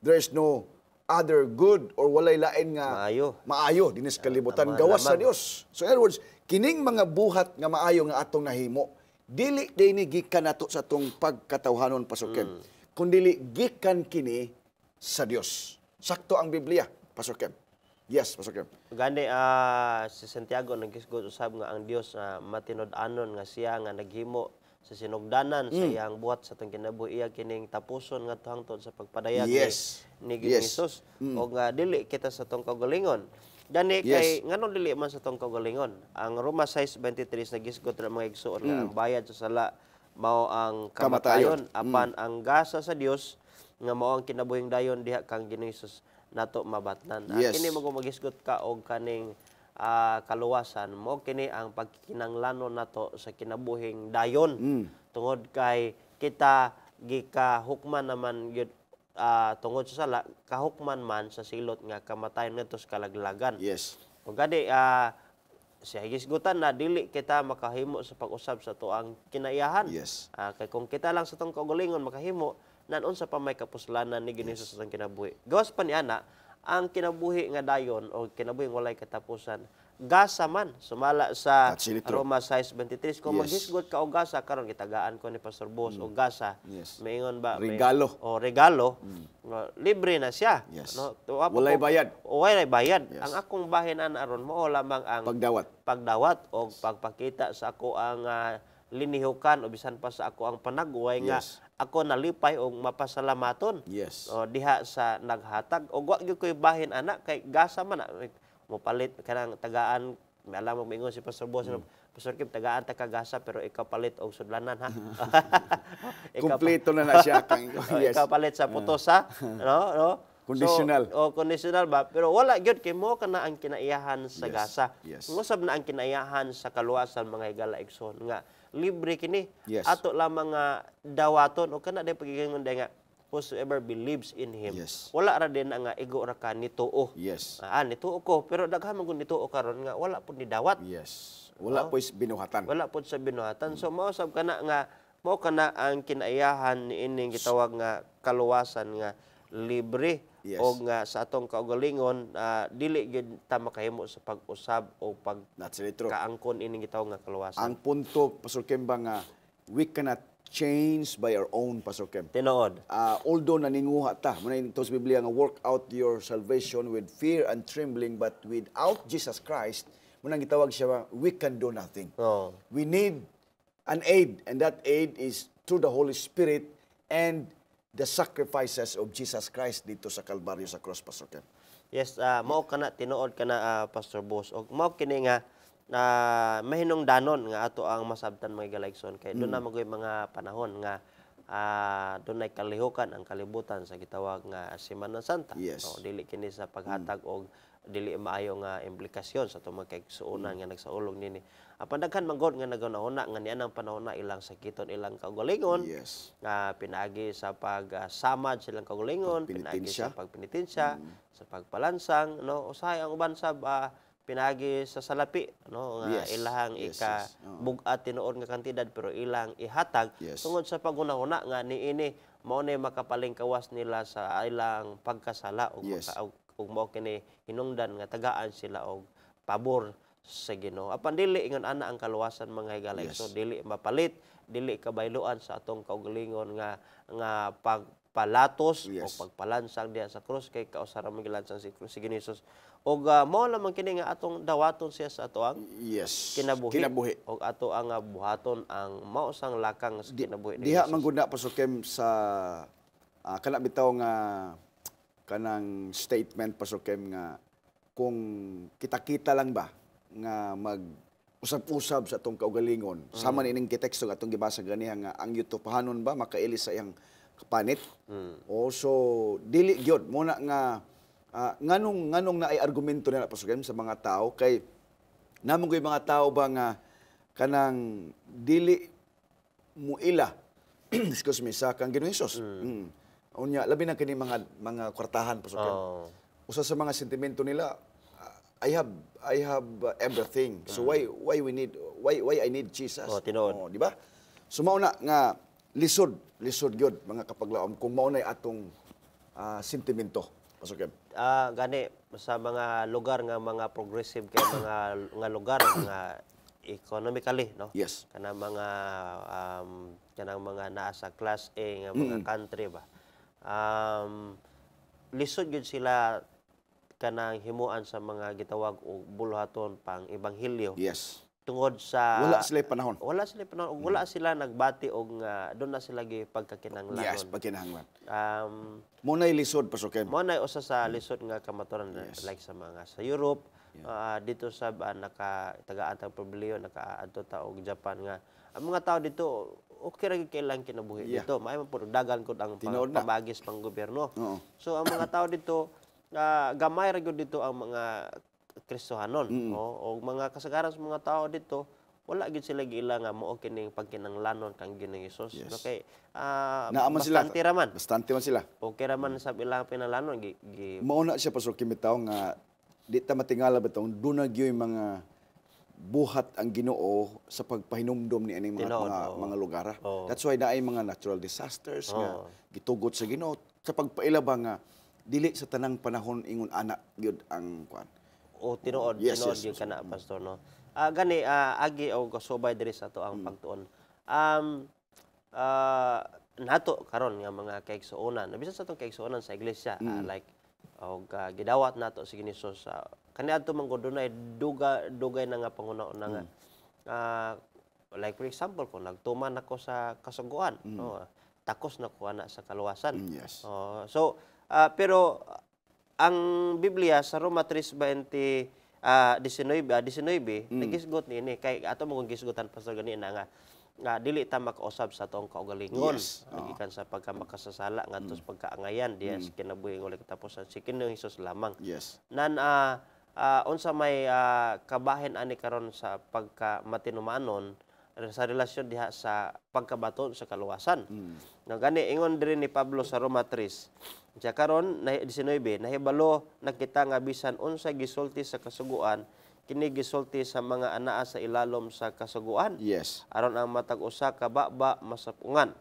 there is no other good or walay lain nga maayo dinis kalibutan gawas sa Dios. So in other words, kining mga buhat nga maayo nga atong nahimo dili dinhi gikan nato sa atong pagkatawhanon Pastor Ken, kundi gikan kini sa Dios. Sakto ang Biblia Pastor Ken. Yes, Pastor Ken. Gani si Santiago nagisgot usab nga ang Dios matinud-anon nga siya nga naghimo sa sinugdanan sa iyang buhat sa atong kinabuhi iya kining tapuson nga hangtod sa pagpadayag ni Ginoong Hesus o nga dili kita sa atong kaugalingon. Gani kay nganong dili man sa atong kaugalingon. Ang Roma 6:23 nagisgot na mga igsoon nga ang bayad sa sala mao ang kamatayon apan ang gasa sa Dios nga mao ang kinabuhing dayon diha kang Ginoong Hesus nato mabatnan. Yes. Kini magumagisgot ka og kaning kaluwasan mo kini ang pagkinanglanon nato sa kinabuhing dayon tungod kay kita gikahukman naman gyud tungod sa sala kahukman man sa silot nga kamatayon ngadto sa kalaglagan. Yes. Ug gadi siya gisgutan na dili kita makahimo sa pag-usab sa tuang kinaiyahan. Yes. Kay kung kita lang sa tong kaugalingon makahimo nan unsa pa may kapuslanan ni Ginoong Hesus sa tong kinabuhi. Gawas pa niana ang kinabuhi nga dayon o kinabuhi walay katapusan gasa man sumala sa That's really true. Roma 6:23 kung Yes. maghisgot ka og gasa karon gitagaan ko ni Pastor Boss og gasa. Yes. Maingon ba Regalo. regalo libre na siya. Yes. No? Walay bayad. Walay bayad. Yes. Ang akong bahin aron mao lamang ang Pagdawat. o pagpakita sa ako ang linihukan o bisan pa sa ako ang panagway nga Yes. ako nalipay og mapasalamaton. Yes. O diha sa naghatag og wa gyud koy bahin ana kay gasa man mo palit kanang tagaan may alam mo mingon si Pastor Boss Pastor Kim tagaan ta kagasa pero ikaw palit og sudlanan ha. Kompleto na siya kang yes. Ikaw palit sa putos ha. No? Conditional. So, conditional ba? Pero wala gyud kay mo kana ang kinaiyahan sa Yes. gasa. Yes. Ngusab na ang kinaiyahan sa kaluwasan mga higala igsoon nga libre kini. Yes. Ato lamang nga dawaton o kana day pagigingon nga whosoever believes in him. Yes. Wala ra din nga igo ra ka nituo. Yes. Nituo ko pero daghan man gud nituo karon nga wala pud ni dawat. Yes. Wala po is binuhatan. Wala pud sa binuhatan. So mausab kana nga mao kana ang kinaiyahan ni ining gitawag nga kaluwasan nga libre. Yes. O nga sa atong kaugalingon dili gyud ta makahimo sa pag-usab o That's really true. pagkaangkon ining gitawag nga kaluwasan. Ang punto, Pastor Kemba, nga we cannot change by our own, Pastor Kem. Tinuod. Although naninguha ta, muna ito sa Biblia nga work out your salvation with fear and trembling, but without Jesus Christ, muna gitawag siya, we can do nothing. Oh. We need an aid, and that aid is through the Holy Spirit and the sacrifices of Jesus Christ dito sa Kalbaryo sa cross, Pastor Kem. Yes, mao kana tinuod kana Pastor Boss. Og mao kini nga mahinungdanon nga ato ang masabtan mga galaigson kay doon na magoy mga panahon nga doon ay kalihukan ang kalibutan sa gitawag nga Semana Santa. Yes. Dili kini sa paghatag og dili maayo nga implikasyon sa itong mga kaigsuonan nga nagsaulog nini. Apan daghan manggod nga naguna nga nianang panahon na ilang sakiton ilang kaugalingon. Yes. Nga pinaagi sa pagsamad silang kaugalingon, pinaagi sa pagpenitensya, sa pagpalansang, no? Usahay ang uban sab pinagi sa salapi no nga Yes. ilahang Yes, ika yes. Oo. bug-at tinuod nga kantidad pero ilang ihatag Yes. tungod sa pagunahuna nga niini mao ni makapaling kawas nila sa ilang pagkasala ug Yes. ug mao kini hinungdan nga tagaan sila og pabor sa Ginoo. Apan dili ingon ana ang kaluwasan mga higala Yes. so dili mapalit, dili kabayloan sa atong kaugalingon nga pagpalatos Yes. o pagpalansang diha sa krus kay kausara mo gilansang si Ginoo Hesus. Og mao lamang kini nga atong dawaton siya sa atoang Yes. kinabuhi. Og ato ang buhaton ang mao sang lakang sa kinabuhi ni Diha Jesus. man gud na, Pastor Kem, sa kana bitaw nga kanang statement, Pastor Kem, nga kung kita-kita lang ba nga mag usab-usab sa atong kaugalingon. Sama ining kiteksto nga atong gibasa ganiha nga ang yutupahanon ba makaili sa iyang kapanit. O so dili gyud muna nga nganong na ay argumento nila, Pastor Kem, sa mga tao kay namon koy mga tao ba nga kanang dili muila excuse me sa kang Ginoong Hesus. Unya labi na kini mga kwartahan, Pastor Kem. Oh. Usa sa mga sentimento nila, I have everything. So why I need Jesus? Oh, tinuod. Di ba? So mao na nga lisod gyud mga kapaglaom kung mao na atong sentimento, Pastor Kem. Gani sa mga lugar nga mga progressive kay mga lugar nga economically no. Yes. Kanang mga naa sa class A nga mga country ba. Lisod gyud sila kanang himuan sa mga gitawag og buluhaton pang ebanghelyo Yes. tungod sa Wala sila panahon. wala sila panahon ug wala sila nagbati og doon na sila gi pagkakinahanglanon. Yes, pagkinahanglan. Um Mo na lisod, Pastor Kem. Mao na usa sa lisod nga kamaturan like sa mga sa Europe dito sa naka-tagaan tang problema naka-adto ta og Japan nga ang mga tao dito okay ra gyud kailang kinabuhi dito. Maayo man pud dagan kod ang pamagis pang gobyerno. So ang mga tao dito gamay ra gyud dito ang mga Kristohanon o mga kasagaran sa mga tao dito wala gid sila giila nga mao kining pagkinanglanon kang Ginoong Hesus. Okay, Naaman sila. bastante raman. Bastante man sila. Okay raman sa ilang pinanglanon Mauna siya Pastor Kim bitaw nga di ta matingala bitaw dunag yoy mga buhat ang Ginoo sa pagpahinumdom ni aning mga lugar. That's why naay mga natural disasters nga gitugot sa Ginoo sa pagpailaba nga dili sa tanang panahon ingon anak gyud ang kuan. O tinuod gyud kana pastor no. Gani agi og kasubay diri sa ato ang pagtuon. Nato karon nga mga kaigsuonan, bisan sa atong kaigsuonan sa iglesia like og gidawat nato si Hesus kaniadto man gud dunay dugay na nga pangunaon nga like for example kung nagtuman ako sa kasuguan no takos na ko ana sa kaluwasan. So pero ang Biblia sa Roma 3:19 nagisgot niini kay ato mo kung gisgotan pastor gani na nga dili ta makausab sa atong kaugalingon gikan sa pagkamakasasala ngadto sa pagkaangayan diya sa kinabuhi nga katapusan si Ginoong Hesus lamang. Nan unsa may kabahin ani karon sa pagkamatinumanon sa relasyon diha sa pagkabaton sa kaluwasan. Nga gani ingon diri ni Pablo sa Roma 3 siya karon 19 nahibalo nakita nga bisan unsa gisulti sa kasuguan kini gisulti sa mga anaa sa ilalom sa kasuguan. Aron ang matag usa ka baba masapungan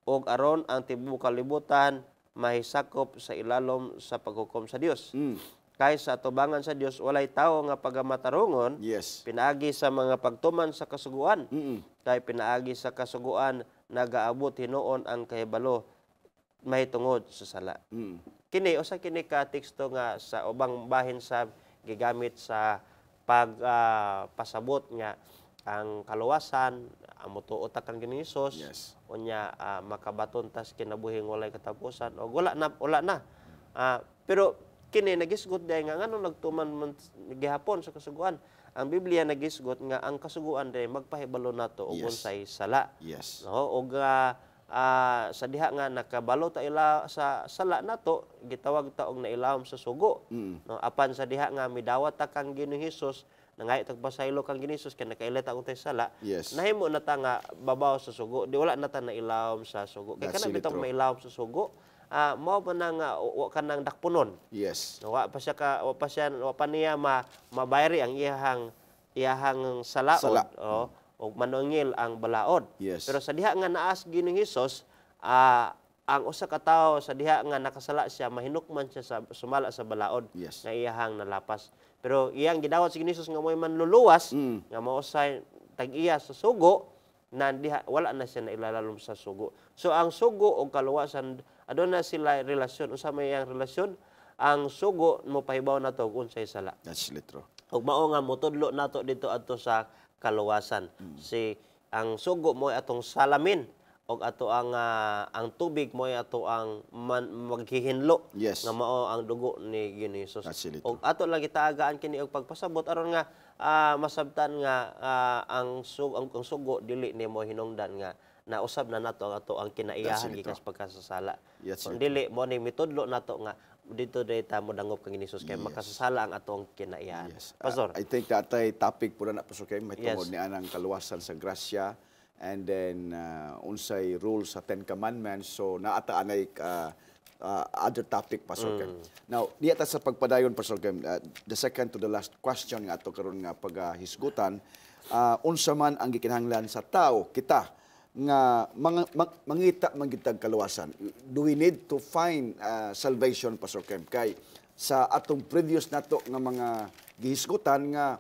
ug aron ang tibuok kalibutan mahisakop sa ilalom sa paghukom sa Dios. Kay sa atubangan sa Dios walay tawo nga pagamatarungon pinaagi sa mga pagtuman sa kasuguan. Kay pinaagi sa kasuguan nagaabot hinuon ang kahibalo mahitungod sa sala. Kini usa kini ka teksto nga sa ubang bahin sa gigamit sa pasabot nga ang kaluwasan amutuot kan Ginoong Hesus unya makabaton tas kinabuhing walay katapusan o wala na. Pero kini nagisgot day nga ngano nagtuman gihapon sa kasuguan. Ang Biblia nagisgot nga ang kasuguan day magpahibalo nato og unsay sala. No og sa diha nga nakabalo ta ila sa sala nato gitawag ta og nailawom sa sugo. No apan sa diha nga midawat ta kang Ginoong Hesus nangay tagpasaylo kang Ginoong Hesus kay nakaila ta untay sala. Nahimo na ta nga babaw sa sugo di wala na ta nailawom sa sugo. Kay kana bitaw mailawom sa sugo mao man nang wa kanang dakpunon. Wa pa niya mabayri ang iyahang salaod. O manungil ang balaod. Pero sa diha nga naas Ginoong Hesus, ang usa ka tawo sa diha nga nakasala siya mahinukman siya sa sumala sa balaod nga iyahang nalapas. Pero iyang gidawat si Ginoong Hesus nga mo'y manluluwas nga mausay tag-iya sa sugo na diha wala na siya nailalom sa sugo. So ang sugo o kaluwasan aduna sila relasyon usa may iyang relasyon ang sugo mo pahibaw nato kung unsay sala. That's true. Ug mao nga motudlo nato dito adto sa kaluwasan. Ang sugo mo atong salamin og ato ang tubig mo ato ang maghihinlo nga mao ang dugo ni Ginoong Hesus. Og ato lang gitaagaan kini og pagpasabot aron nga masabtan nga ang sugo dili nimo hinungdan nga nausab na nato ang kinaiyahan gikan sa pagkasasala. Dili mo ni mitudlo nato nga dito data mo dangop kang Ginoong Hesus kay makasasala ang atong kinaiyahan. Pastor. I think datay topic pura na Pastor kay may tungod ni anang kaluwasan sa grasya and then unsay rules sa Ten Commandments. So naata anay other topic Pastor Kem. Now, diya ta sa pagpadayon Pastor Kem, the second to the last question nga ato karon nga paghisgutan, unsa man ang gikinahanglan sa tao kita nga mangita magitag kaluwasan. Do we need to find salvation Pastor Kem? Kay sa atong previous nato nga mga gihisgutan nga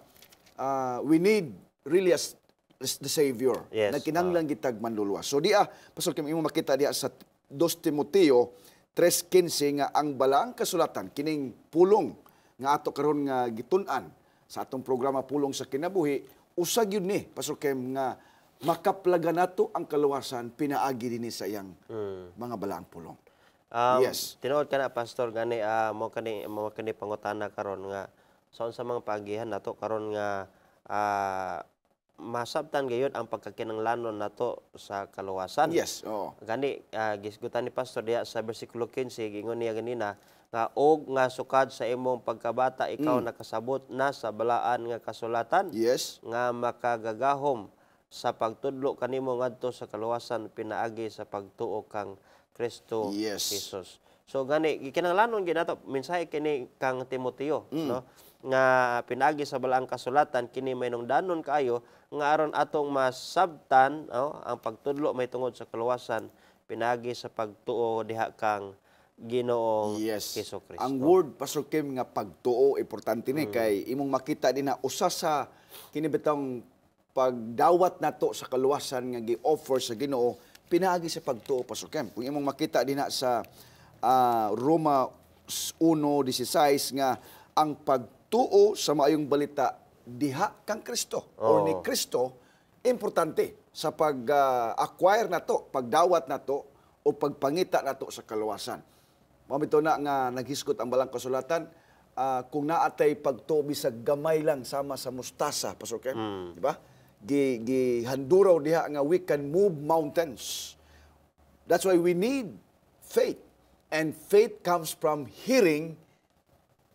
we need really as the Savior. Nagkinahanglan gitag manluluwas. So diya Pastor Kem imo makita diya sa 2 Timoteo 3:15 nga ang balaang kasulatan kining pulong nga ato karon nga gitun-an sa atong programa Pulong sa Kinabuhi usa gyud ni Pastor Kem nga makaplaga nato ang kaluwasan pinaagi dinhi sa iyang mga balaang pulong. Tinuod ka na Pastor gani mo kani pangutana karon nga sa mga paagihan nato karon nga masabtan gayud ang pagkakinanglanon nato sa kaluwasan. Yes, oo. Gani gisgutan ni pastor diha sa bersikulo 15 gingon niya ganina nga og nga sukad sa imong pagkabata ikaw nakasabot na sa balaan nga kasulatan Yes. nga makagagahom sa pagtudlo kanimo ngadto sa kaluwasan pinaagi sa pagtuo kang Kristo Yes. Jesus. So gani gikinahanglanon gid nato mensahe kini kang Timoteo no nga pinaagi sa balaang kasulatan kini mainungdanon kaayo nga aron atong masabtan ang pagtudlo may tungod sa kaluwasan pinaagi sa pagtuo diha kang Ginoong Yes. Hesus Kristo. Ang word Pastor Kim nga pagtuo importante ni kay imong makita din na usa sa kini bitong pagdawat nato sa kaluwasan nga gi-offer sa Ginoo pinaagi sa pagtuo Pastor Kim. Kung imong makita din sa Roma 1:16 nga ang pagtuo sa maayong balita diha kang Kristo or ni Kristo importante sa pag-acquire nato, pagdawat nato o pagpangita nato sa kaluwasan. Mamito na nga naghisgot ang balang kasulatan kung naatay pagtuo bisag gamay lang sama sa mustasa, Pastor Ken, di ba? Gihanduraw diha nga we can move mountains. That's why we need faith. And faith comes from hearing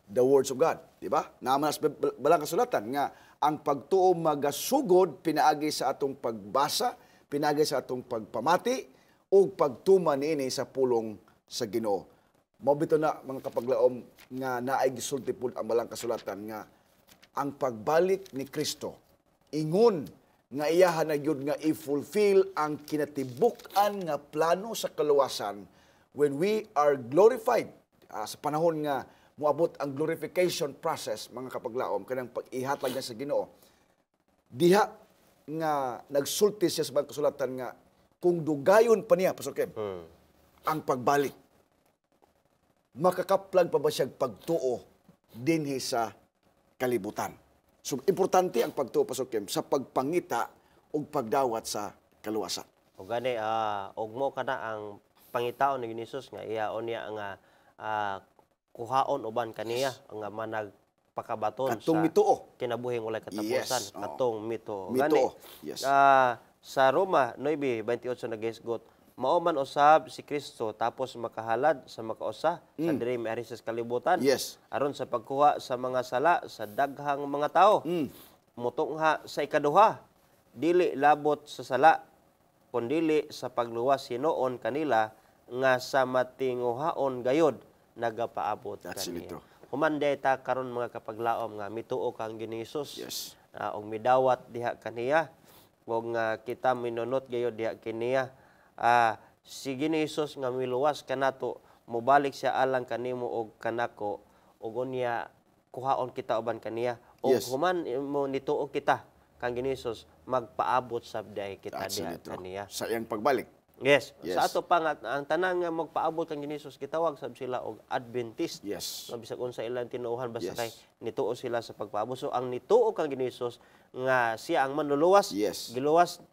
the words of God, di ba? Naman sa balang kasulatan nga ang pagtuo magasugod pinaagi sa atong pagbasa, pinaagi sa atong pagpamati o pagtuman niini sa pulong sa Ginoo. Mabito na mga kapaglaom nga naay gisulti pud ang balang kasulatan nga ang pagbalik ni Kristo ingon nga iyahan na gyud nga i-fulfill ang kinatibuk-an nga plano sa kaluwasan when we are glorified sa panahon nga moabot ang glorification process mga kapaglaom kanang pag-ihatag niya sa Ginoo diha nga nagsulti siya sa balang kasulatan nga kung dugayon pa niya Pastor Kem ang pagbalik makakaplag pa ba siyang pagtuo dinhi sa kalibutan. So, importante ang pagtuo, Pastor Kim, sa pagpangita o pagdawat sa kaluwasan. O gani, ugmo ka na ang pangitaon ni Jesus nga iyaon niya nga kuhaon uban kaniya nga manag pakabaton Katong sa mituo. kinabuhing walay katapusan. Yes, Katong mituo. Mituo, Gani, yes. sa Roma 9:28 nagisgot, mauman usab si Kristo tapos makahalad sa makausa sa diri miari sa kalibutan. Yes. Aron sa pagkuha sa mga sala sa daghang mga tao. Mutungha sa ikaduha, dili labot sa sala, kundili sa pagluwas hinuon kanila nga sa matinguhaon gayod nagapaabot That's kaniya. it, Human ta karon mga kapaglaom nga mituo kang Ginoong Hesus. Yes. Og midawat diha kaniya. Og kita minunot gayod diha kaniya. Si Ginoong Hesus nga miluwas kanato mobalik siya alang kanimo og kanako ug unya kuhaon kita uban kaniya og Yes. human mo nituo kita kang Ginoong Hesus magpaabot sabday kita That's diha it, kaniya. Sa iyang pagbalik. Yes. Yes. Sa ato pa nga ang tanan nga magpaabot kang Ginoong Hesus gitawag sab sila og Adventist. Yes. No, bisag unsa ilang tinuohan basta Yes. kay nituo sila sa pagpaabot. So ang nituo kang Ginoong Hesus nga siya ang manluluwas, Yes. giluwas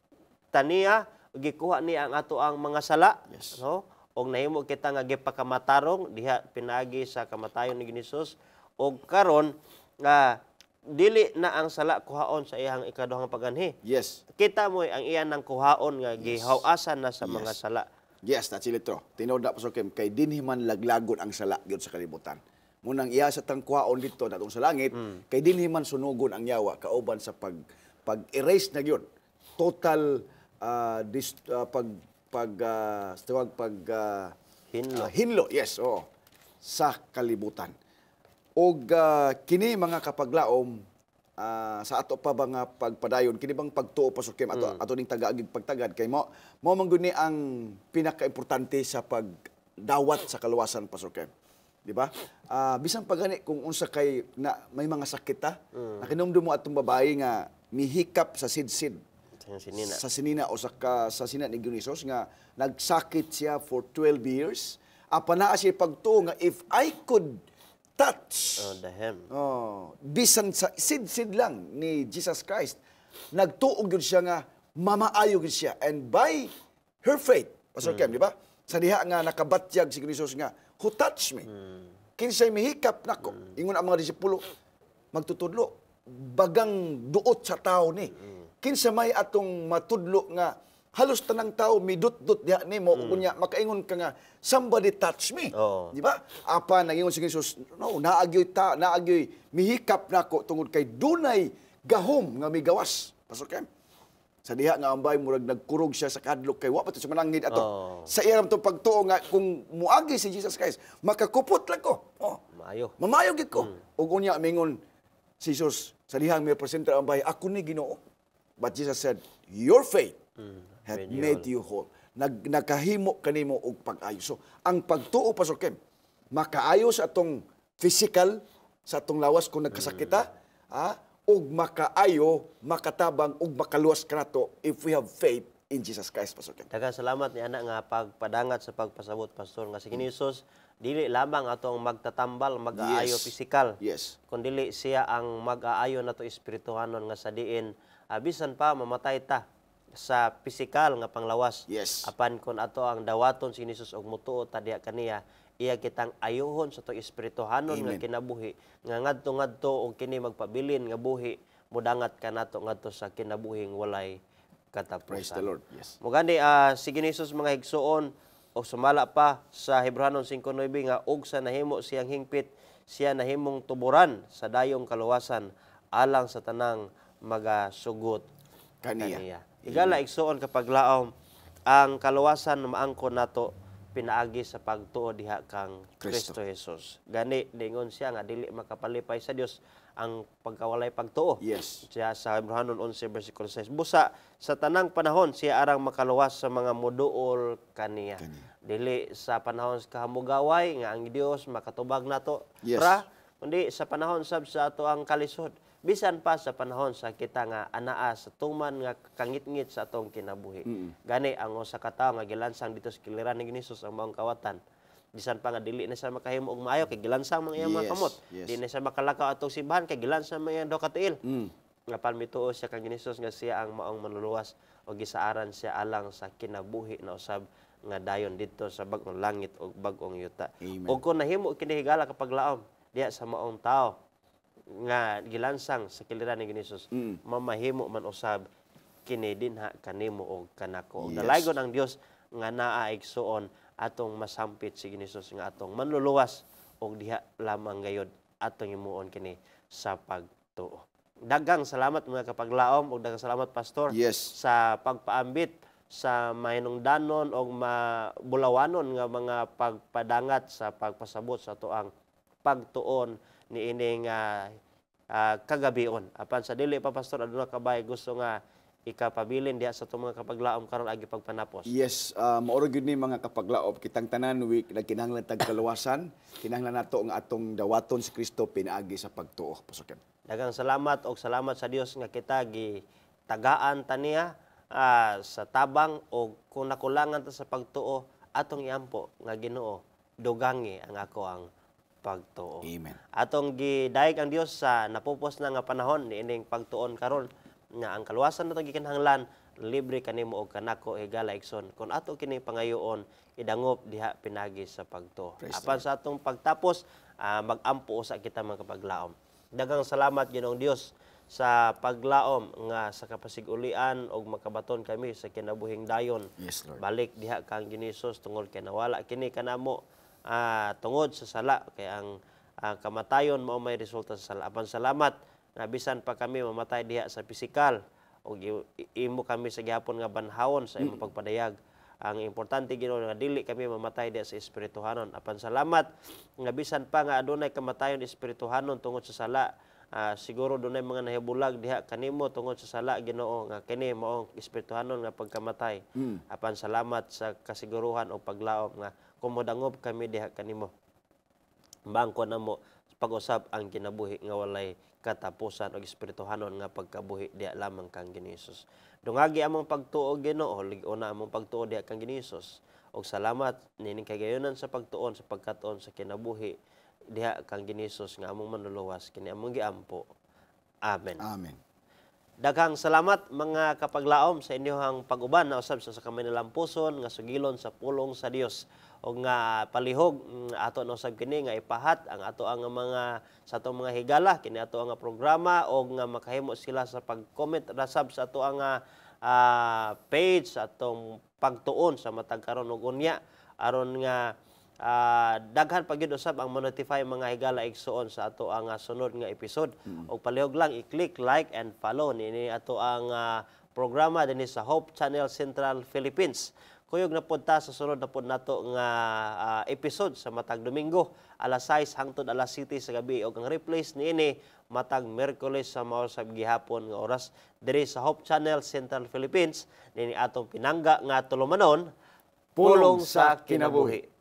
taniya, gikuha niya ang ato ang mga sala, Yes. no? Og nahimo kita nga gipakamatarong diha pinagi sa kamatayon ni Ginoong Hesus og karon nga dili na ang sala kuhaon sa iyang ikaduhang paganhi. Yes. Kita mo ang iyan ng kuhaon nga gihawasan na sa mga Yes. sala. Yes, that's it. Tinawag na Pastor Kim, kay dinhi man laglagon ang sala gyud sa kalibutan. Munang iya sa tangkuhaon dito natong sa langit, kay dinhi man sunugon ang yawa kauban sa pag-erase na gyud. Total Hinlo. hinlo, yes, oo, sa kalibutan. Og kini mga kapaglaom sa ato pa ba nga pagpadayon kini bang pagtuo Pastor Kim ato ning tagaagig pagtagad kay mo man gud ni ang pinakaimportante sa pagdawat sa kaluwasan Pastor Kim. Di ba? Bisan pagani kung unsa kay na may mga sakit nakinumdum mo atong babae nga mihikap sa sidsid Sinina. sa sinina o sa sinina ni Ginoong Hesus nga nagsakit siya for 12 years. Naa siya pagtuo nga if I could touch The hem. bisan sa sid lang ni Jesus Christ, nagtuog yun siya nga mamaayo yun siya. And by her faith, Pastor Kem, di ba? Sa diha nga nakabatyag si Ginoong Hesus nga, who touched me? Kinsay mihikap nako. Ingon ang mga disipulo, magtutudlo. Bagang duot sa tao ni. Kinsa may atong matudlo nga halos tanang tao midut-dut diha nimo kunya makaingon ka nga somebody touch me. Oo. Di ba? Apa nangingon si Jesus, no, naagyoy mihikap nako tungod kay dunay gahom nga migawas. Pastor Kem. Sa diha nga ambay murag nagkurog siya sa kadlok kay wa pa to siya manangid ato. Oo. Sa iram to pagtuo nga kung muagi si Jesus Christ, makakupot lang ko. Oh. Maayo. Mamayo gid ko. Ug unya mingon si Jesus sa dihang may presenter ambay, ako ni Ginoo. But Jesus said, your faith had made you whole. Nagkahimo kanimo og pag-ayo. So, ang pagtuo, Pastor Kem, makaayo sa atong physical, sa atong lawas kung nagkasakita, ug makaayo, makatabang, ug makaluwas kanato if we have faith in Jesus Christ, Pastor Kem. Daghang salamat ni ana nga pagpadangat sa pagpasabot, Pastor, nga si Hesus dili lamang atong magtatambal, mag-aayo Yes. pisikal. Yes. Kundi siya ang mag-aayo nato espirituhanon nga sa diin bisan pa mamatay ta sa pisikal nga panglawas. Yes. Apan kun ato ang dawaton si Hesus og mutuo ta diha kaniya, iya kitang ayuhon sa to espirituhanon nga Amen. kinabuhi nga ngadto-ngadto og kini magpabilin nga buhi mudangat kanato ngadto sa kinabuhing walay katapusan. Praise the Lord. Yes. Mugani si Hesus mga higsuon o sumala pa sa Hebreanon 5:9 nga og sa nahimo siyang hingpit siya nahimong tuburan sa dayong kaluwasan alang sa tanang magasugot Kaniya. Igala igsuon kapag laom ang kaluwasan maangkon nato pinaagi sa pagtuo diha kang Kristo. Kristo Jesus. Gani dingon siya nga dili makapalipay sa Dios ang pagkawalay pagtuo. Yes. Siya sa Hebreanon 11 versikulo 6. Busa sa tanang panahon siya arang makaluwas sa mga moduol kaniya. Dili sa panahon sa kahamugaway nga ang Dios makatubag nato Yes. kundi sa panahon sab sa ato ang kalisod. Bisan pa sa panahon sa kita nga anaa sa tuman nga kangit-ngit sa atong kinabuhi. Gani ang usa ka tawo nga gilansang dito sa kiliran ni Hesus ang maong kawatan. Bisan pa nga dili na siya makahimo og maayo kay gilansang mga iyang mga Yes, kamot. yes. Di na siya makalakaw atong simbahan kay gilansang mga iyang duha ka tiil. Nga palmituo siya kang Hesus nga siya ang maong manluluwas o gisaaran siya alang sa kinabuhi na usab nga dayon dito sa bag-ong langit o bag-ong yuta. Amen. O kung nahimo kini higala kapag laom diha sa maong tao nga gilansang sa kiliran ni Hesus, mamahimo man usab kini dinha kanimo og kanako. Yes. Dalaygon ang Dios nga naa igsuon atong masampit si Hesus nga atong manluluwas og diha lamang gayud atong himuon kini sa pagtuo. Daghang salamat mga kapaglaom ug daghang salamat Pastor Yes. sa pagpaambit sa mahinungdanon o mabulawanon nga mga pagpadangat sa pagpasabot sa tuang pagtuon ni ining kagabion. Apan sa dili pa Pastor aduna kabay gusto nga ikapabilin diha sa itong mga kapaglaom karon agi pagpanapos. Yes, maoro gyud ni mga kapaglaop kitang tanan nagkinahanglan tag kaluwasan, kinahanglan nato nga atong dawaton si Kristo pinaagi sa pagtuo. Pastor Kem. Daghang salamat og salamat sa Dios nga kita gi tagaan taniya sa tabang o kung nakulangan ta sa pagtuo atong iampo nga Ginoo dugangi ang ako ang pagtuo. Amen. Atong gidayeg ang Dios sa napupos na nga panahon niining pagtuon karon nga ang kaluwasan nato gikinahanglan libre kanimo og kanako higala igsoon kun ato kini pangayoon idangop diha pinagi sa pagtuo. Praise Apan sa atong pagtapos magampo usa kita mga kapaglaom. Daghang salamat Ginoong Dios sa paglaom nga sa kapasig-ulian og makabaton kami sa kinabuhing dayon. Yes, Lord. Balik diha kang Ginisus tungod kay nawala kini kanamo tungod sa sala kay ang kamatayon mao may resulta sa sala. Apan salamat nga bisan pa kami mamatay diha sa pisikal og imo kami sa gihapon nga banhawon sa imong pagpadayag. Ang importante Ginoo nga dili kami mamatay diha sa espirituhanon. Apan salamat nga bisan pa nga adunay kamatayon espirituhanon tungod sa sala. Siguro dunay mga nahibulag diha kanimo tungod sa sala Ginoo nga kini mao espirituhanon nga pagkamatay. Apan salamat sa kasiguruhan o paglaom nga kumudangob kami diha kanimo. Bangko namo pag-usab ang kinabuhi nga walay katapusan og espirituhanon nga pagkabuhi diha lamang kang Hesus. Dungagi among pagtuo Ginoo, lig-una among pagtuo diha kang Hesus. Og salamat nining kagayonan sa pagtuon sa pagkatuon sa kinabuhi diha kang Hesus nga among manluluwas kini among giampo. Amen. Amen. Daghang salamat mga kapaglaom sa inyong pag-uban na usab sa kamay nilang puson nga sugilon sa pulong sa Dios o nga palihog ato na usab kini nga ipahat ang ato ang mga sa atong mga higala kini ato ang programa o nga makahimo sila sa pag-comment rasab sa ato ang page sa atong pagtuon sa matag karon ug unya aron nga daghan pa gyud usab ang ma-notify mga higala igsuon sa ato ang sunod nga episode. O palihog lang i-click, like and follow nini ato ang programa dinhi sa Hope Channel Central Philippines. Kuyog na pud ta sa sunod na pud nato nga episode sa matag Domingo alas 6 hangtod alas 7 sa gabi ug ang replays niini matag Miyerkules sa mao sa gihapon nga oras diri sa Hope Channel Central Philippines nini atong pinangga nga tulumanon pulong sa kinabuhi.